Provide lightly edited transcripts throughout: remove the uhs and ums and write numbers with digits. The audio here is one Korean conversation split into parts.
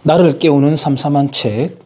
나를 깨우는 삼삼한 책.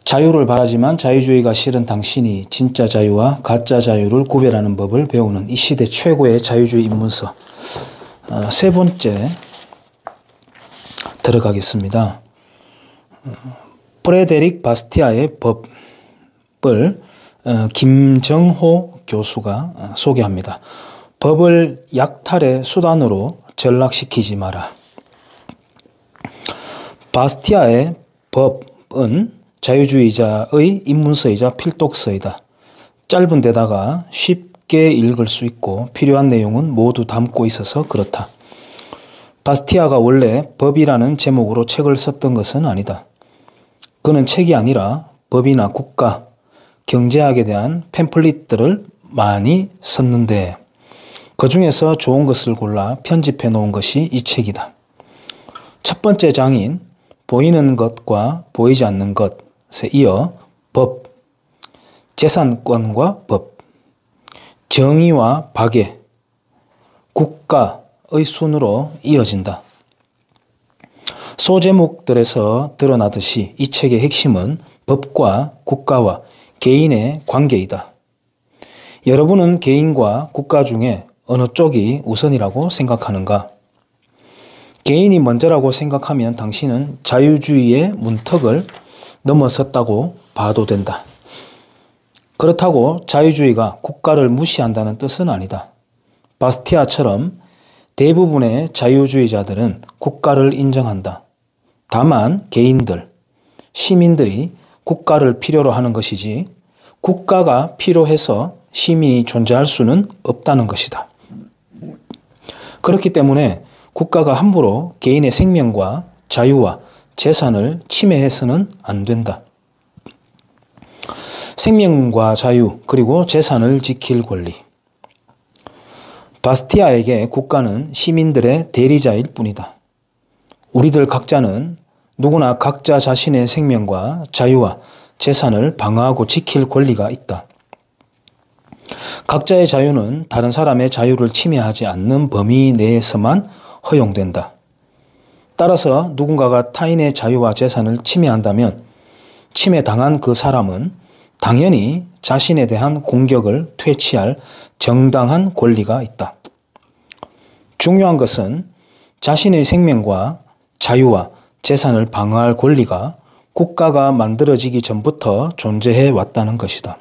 자유를 바라지만 자유주의가 싫은 당신이 진짜 자유와 가짜 자유를 구별하는 법을 배우는 이 시대 최고의 자유주의 입문서. 세 번째 들어가겠습니다. 프레데릭 바스티아의 법을 김정호 교수가 소개합니다. 법을 약탈의 수단으로 전락시키지 마라. 바스티아의 법은 자유주의자의 입문서이자 필독서이다. 짧은 데다가 쉽게 읽을 수 있고 필요한 내용은 모두 담고 있어서 그렇다. 바스티아가 원래 법이라는 제목으로 책을 썼던 것은 아니다. 그는 책이 아니라 법이나 국가, 경제학에 대한 팸플릿들을 많이 썼는데 그 중에서 좋은 것을 골라 편집해 놓은 것이 이 책이다. 첫 번째 장인 보이는 것과 보이지 않는 것에 이어 법, 재산권과 법, 정의와 박애, 국가의 순으로 이어진다. 소제목들에서 드러나듯이 이 책의 핵심은 법과 국가와 개인의 관계이다. 여러분은 개인과 국가 중에 어느 쪽이 우선이라고 생각하는가? 개인이 먼저라고 생각하면 당신은 자유주의의 문턱을 넘어섰다고 봐도 된다. 그렇다고 자유주의가 국가를 무시한다는 뜻은 아니다. 바스티아처럼 대부분의 자유주의자들은 국가를 인정한다. 다만 개인들, 시민들이 국가를 필요로 하는 것이지 국가가 필요해서 시민이 존재할 수는 없다는 것이다. 그렇기 때문에 국가가 함부로 개인의 생명과 자유와 재산을 침해해서는 안 된다. 생명과 자유 그리고 재산을 지킬 권리. 바스티아에게 국가는 시민들의 대리자일 뿐이다. 우리들 각자는 누구나 각자 자신의 생명과 자유와 재산을 방어하고 지킬 권리가 있다. 각자의 자유는 다른 사람의 자유를 침해하지 않는 범위 내에서만 허용된다. 따라서 누군가가 타인의 자유와 재산을 침해한다면 침해당한 그 사람은 당연히 자신에 대한 공격을 퇴치할 정당한 권리가 있다. 중요한 것은 자신의 생명과 자유와 재산을 방어할 권리가 국가가 만들어지기 전부터 존재해 왔다는 것이다.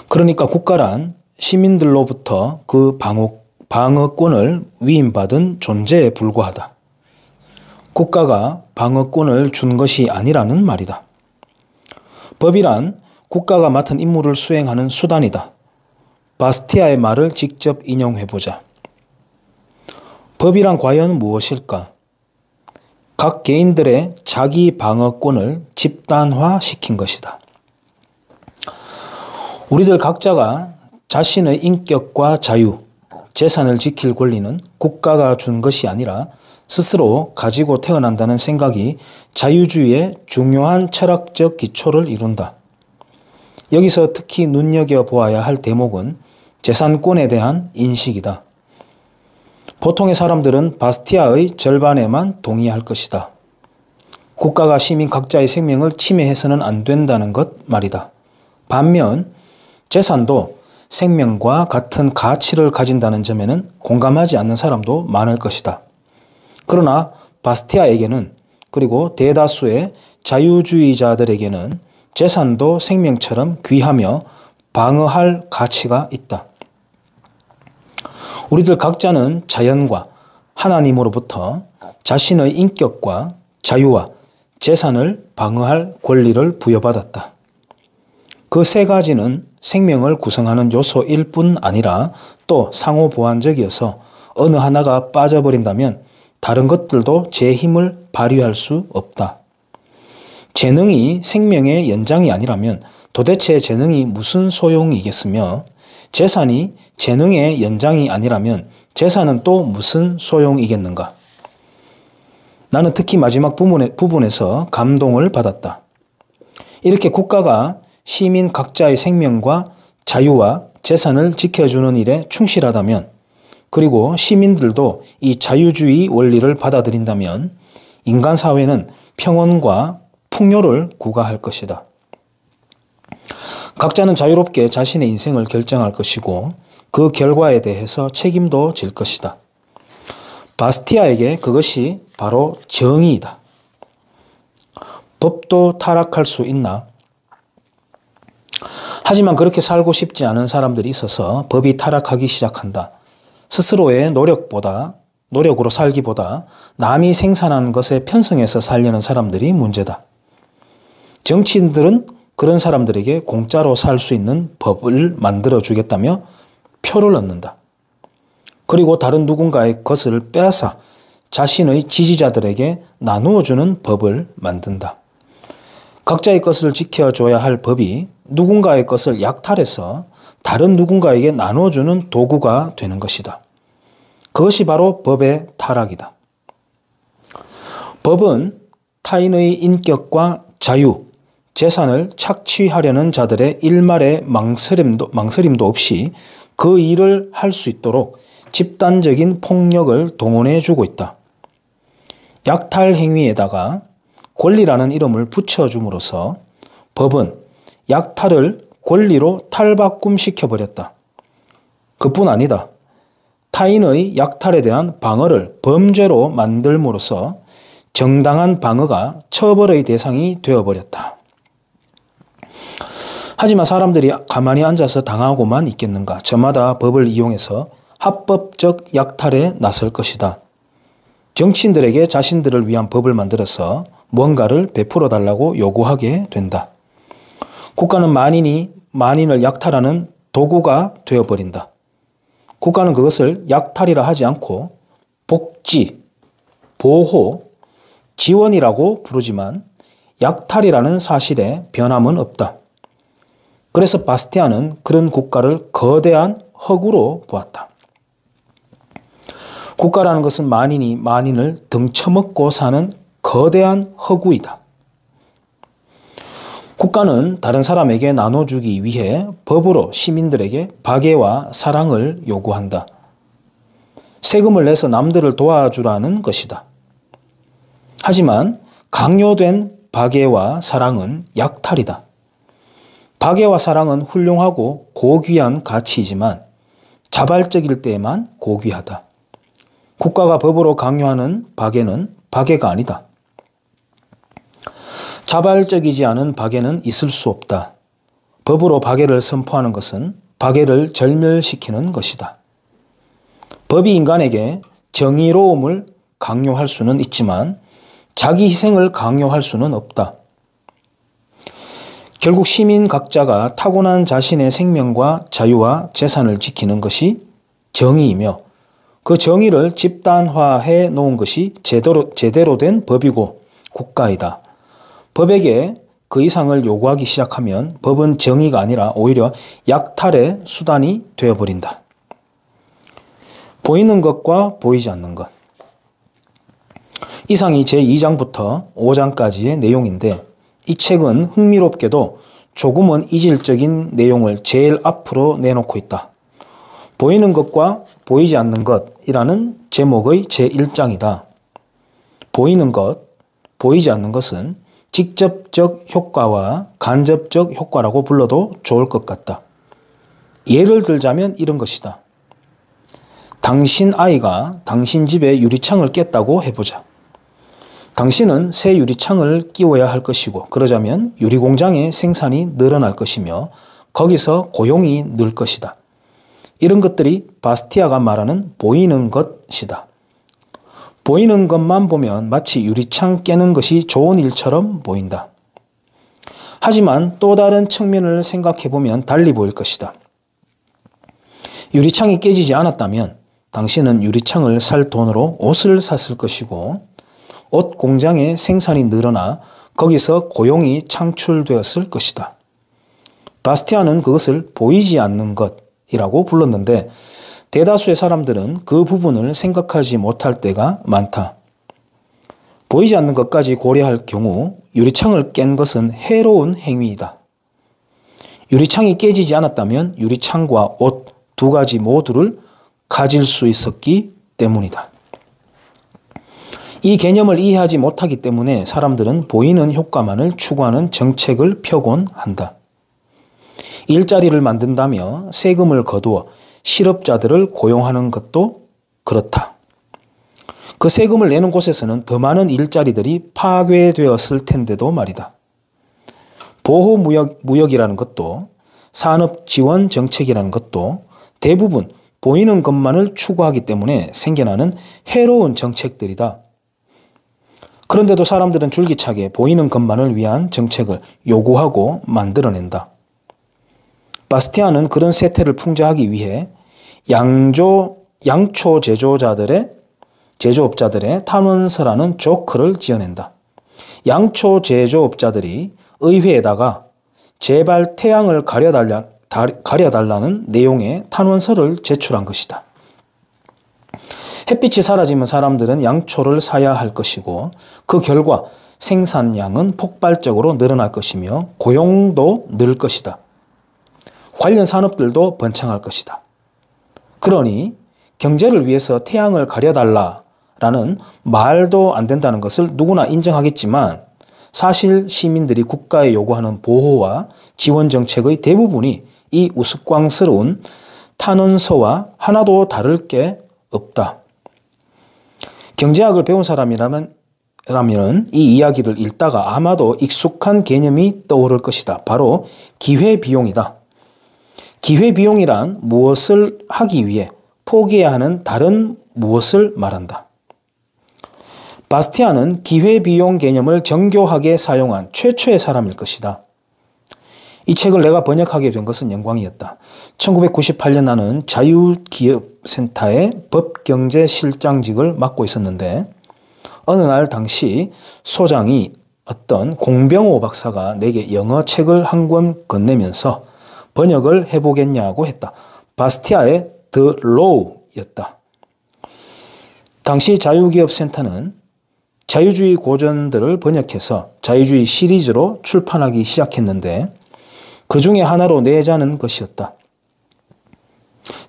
그러니까 국가란 시민들로부터 그 방어권을 위임받은 존재에 불과하다. 국가가 방어권을 준 것이 아니라는 말이다. 법이란 국가가 맡은 임무를 수행하는 수단이다. 바스티아의 말을 직접 인용해보자. 법이란 과연 무엇일까? 각 개인들의 자기 방어권을 집단화시킨 것이다. 우리들 각자가 자신의 인격과 자유, 재산을 지킬 권리는 국가가 준 것이 아니라 스스로 가지고 태어난다는 생각이 자유주의의 중요한 철학적 기초를 이룬다. 여기서 특히 눈여겨보아야 할 대목은 재산권에 대한 인식이다. 보통의 사람들은 바스티아의 절반에만 동의할 것이다. 국가가 시민 각자의 생명을 침해해서는 안 된다는 것 말이다. 반면 재산도 생명과 같은 가치를 가진다는 점에는 공감하지 않는 사람도 많을 것이다. 그러나 바스티아에게는 그리고 대다수의 자유주의자들에게는 재산도 생명처럼 귀하며 방어할 가치가 있다. 우리들 각자는 자연과 하나님으로부터 자신의 인격과 자유와 재산을 방어할 권리를 부여받았다. 그 세 가지는 생명을 구성하는 요소일 뿐 아니라 또 상호 보완적이어서 어느 하나가 빠져버린다면 다른 것들도 제 힘을 발휘할 수 없다. 재능이 생명의 연장이 아니라면 도대체 재능이 무슨 소용이겠으며 재산이 재능의 연장이 아니라면 재산은 또 무슨 소용이겠는가? 나는 특히 마지막 부분에서 감동을 받았다. 이렇게 국가가 시민 각자의 생명과 자유와 재산을 지켜주는 일에 충실하다면 그리고 시민들도 이 자유주의 원리를 받아들인다면 인간 사회는 평온과 풍요를 구가할 것이다. 각자는 자유롭게 자신의 인생을 결정할 것이고 그 결과에 대해서 책임도 질 것이다. 바스티아에게 그것이 바로 정의이다. 법도 타락할 수 있나? 하지만 그렇게 살고 싶지 않은 사람들이 있어서 법이 타락하기 시작한다. 스스로의 노력으로 살기보다 남이 생산한 것에 편성해서 살려는 사람들이 문제다. 정치인들은 그런 사람들에게 공짜로 살 수 있는 법을 만들어 주겠다며 표를 얻는다. 그리고 다른 누군가의 것을 빼앗아 자신의 지지자들에게 나누어 주는 법을 만든다. 각자의 것을 지켜줘야 할 법이 누군가의 것을 약탈해서 다른 누군가에게 나눠주는 도구가 되는 것이다. 그것이 바로 법의 타락이다. 법은 타인의 인격과 자유, 재산을 착취하려는 자들의 일말의 망설임도 없이 그 일을 할 수 있도록 집단적인 폭력을 동원해 주고 있다. 약탈 행위에다가 권리라는 이름을 붙여줌으로써 법은 약탈을 권리로 탈바꿈시켜버렸다. 그뿐 아니다. 타인의 약탈에 대한 방어를 범죄로 만들므로써 정당한 방어가 처벌의 대상이 되어버렸다. 하지만 사람들이 가만히 앉아서 당하고만 있겠는가? 저마다 법을 이용해서 합법적 약탈에 나설 것이다. 정치인들에게 자신들을 위한 법을 만들어서 뭔가를 베풀어 달라고 요구하게 된다. 국가는 만인을 약탈하는 도구가 되어버린다. 국가는 그것을 약탈이라 하지 않고 복지, 보호, 지원이라고 부르지만 약탈이라는 사실에 변함은 없다. 그래서 바스티아는 그런 국가를 거대한 허구로 보았다. 국가라는 것은 만인이 만인을 등쳐먹고 사는 거대한 허구이다. 국가는 다른 사람에게 나눠주기 위해 법으로 시민들에게 박애와 사랑을 요구한다. 세금을 내서 남들을 도와주라는 것이다. 하지만 강요된 박애와 사랑은 약탈이다. 박애와 사랑은 훌륭하고 고귀한 가치이지만 자발적일 때에만 고귀하다. 국가가 법으로 강요하는 박애는 박애가 아니다. 자발적이지 않은 박애는 있을 수 없다. 법으로 박애를 선포하는 것은 박애를 절멸시키는 것이다. 법이 인간에게 정의로움을 강요할 수는 있지만 자기 희생을 강요할 수는 없다. 결국 시민 각자가 타고난 자신의 생명과 자유와 재산을 지키는 것이 정의이며 그 정의를 집단화해 놓은 것이 제대로 된 법이고 국가이다. 법에게 그 이상을 요구하기 시작하면 법은 정의가 아니라 오히려 약탈의 수단이 되어버린다. 보이는 것과 보이지 않는 것. 이상이 제2장부터 5장까지의 내용인데 이 책은 흥미롭게도 조금은 이질적인 내용을 제일 앞으로 내놓고 있다. 보이는 것과 보이지 않는 것이라는 제목의 제1장이다. 보이는 것, 보이지 않는 것은 직접적 효과와 간접적 효과라고 불러도 좋을 것 같다. 예를 들자면 이런 것이다. 당신 아이가 당신 집에 유리창을 깼다고 해보자. 당신은 새 유리창을 끼워야 할 것이고 그러자면 유리공장의 생산이 늘어날 것이며 거기서 고용이 늘 것이다. 이런 것들이 바스티아가 말하는 보이는 것이다. 보이는 것만 보면 마치 유리창 깨는 것이 좋은 일처럼 보인다. 하지만 또 다른 측면을 생각해보면 달리 보일 것이다. 유리창이 깨지지 않았다면 당신은 유리창을 살 돈으로 옷을 샀을 것이고 옷 공장의 생산이 늘어나 거기서 고용이 창출되었을 것이다. 바스티아는 그것을 보이지 않는 것이라고 불렀는데 대다수의 사람들은 그 부분을 생각하지 못할 때가 많다. 보이지 않는 것까지 고려할 경우 유리창을 깬 것은 해로운 행위이다. 유리창이 깨지지 않았다면 유리창과 옷 두 가지 모두를 가질 수 있었기 때문이다. 이 개념을 이해하지 못하기 때문에 사람들은 보이는 효과만을 추구하는 정책을 펴곤 한다. 일자리를 만든다며 세금을 거두어 실업자들을 고용하는 것도 그렇다. 그 세금을 내는 곳에서는 더 많은 일자리들이 파괴되었을 텐데도 말이다. 보호무역이라는 것도 산업지원정책이라는 것도 대부분 보이는 것만을 추구하기 때문에 생겨나는 해로운 정책들이다. 그런데도 사람들은 줄기차게 보이는 것만을 위한 정책을 요구하고 만들어낸다. 바스티아는 그런 세태를 풍자하기 위해 양초 제조업자들의 탄원서라는 조커를 지어낸다. 양초 제조업자들이 의회에다가 제발 태양을 가려달라는 내용의 탄원서를 제출한 것이다. 햇빛이 사라지면 사람들은 양초를 사야 할 것이고 그 결과 생산량은 폭발적으로 늘어날 것이며 고용도 늘 것이다. 관련 산업들도 번창할 것이다. 그러니 경제를 위해서 태양을 가려달라라는 말도 안 된다는 것을 누구나 인정하겠지만 사실 시민들이 국가에 요구하는 보호와 지원 정책의 대부분이 이 우스꽝스러운 탄원서와 하나도 다를 게 없다. 경제학을 배운 사람이라면 이 이야기를 읽다가 아마도 익숙한 개념이 떠오를 것이다. 바로 기회비용이다. 기회비용이란 무엇을 하기 위해 포기해야 하는 다른 무엇을 말한다. 바스티아는 기회비용 개념을 정교하게 사용한 최초의 사람일 것이다. 이 책을 내가 번역하게 된 것은 영광이었다. 1998년 나는 자유기업센터의 법경제실장직을 맡고 있었는데 어느 날 당시 소장이 어떤 공병호 박사가 내게 영어 책을 한 권 건네면서 번역을 해보겠냐고 했다. 바스티아의 The Law였다. 당시 자유기업센터는 자유주의 고전들을 번역해서 자유주의 시리즈로 출판하기 시작했는데 그 중에 하나로 내자는 것이었다.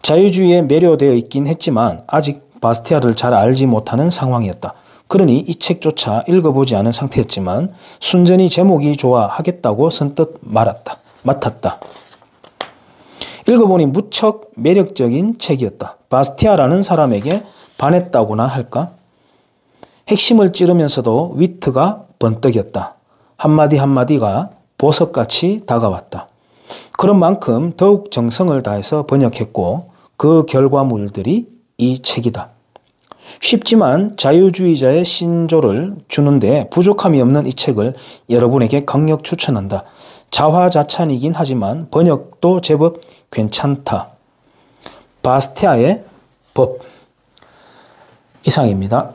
자유주의에 매료되어 있긴 했지만 아직 바스티아를 잘 알지 못하는 상황이었다. 그러니 이 책조차 읽어보지 않은 상태였지만 순전히 제목이 좋아 하겠다고 선뜻 맡았다. 읽어보니 무척 매력적인 책이었다. 바스티아라는 사람에게 반했다고나 할까? 핵심을 찌르면서도 위트가 번뜩였다. 한마디 한마디가 보석같이 다가왔다. 그런 만큼 더욱 정성을 다해서 번역했고 그 결과물들이 이 책이다. 쉽지만 자유주의자의 신조를 주는데 부족함이 없는 이 책을 여러분에게 강력 추천한다. 자화자찬이긴 하지만 번역도 제법 괜찮다. 바스티아의 법. 이상입니다.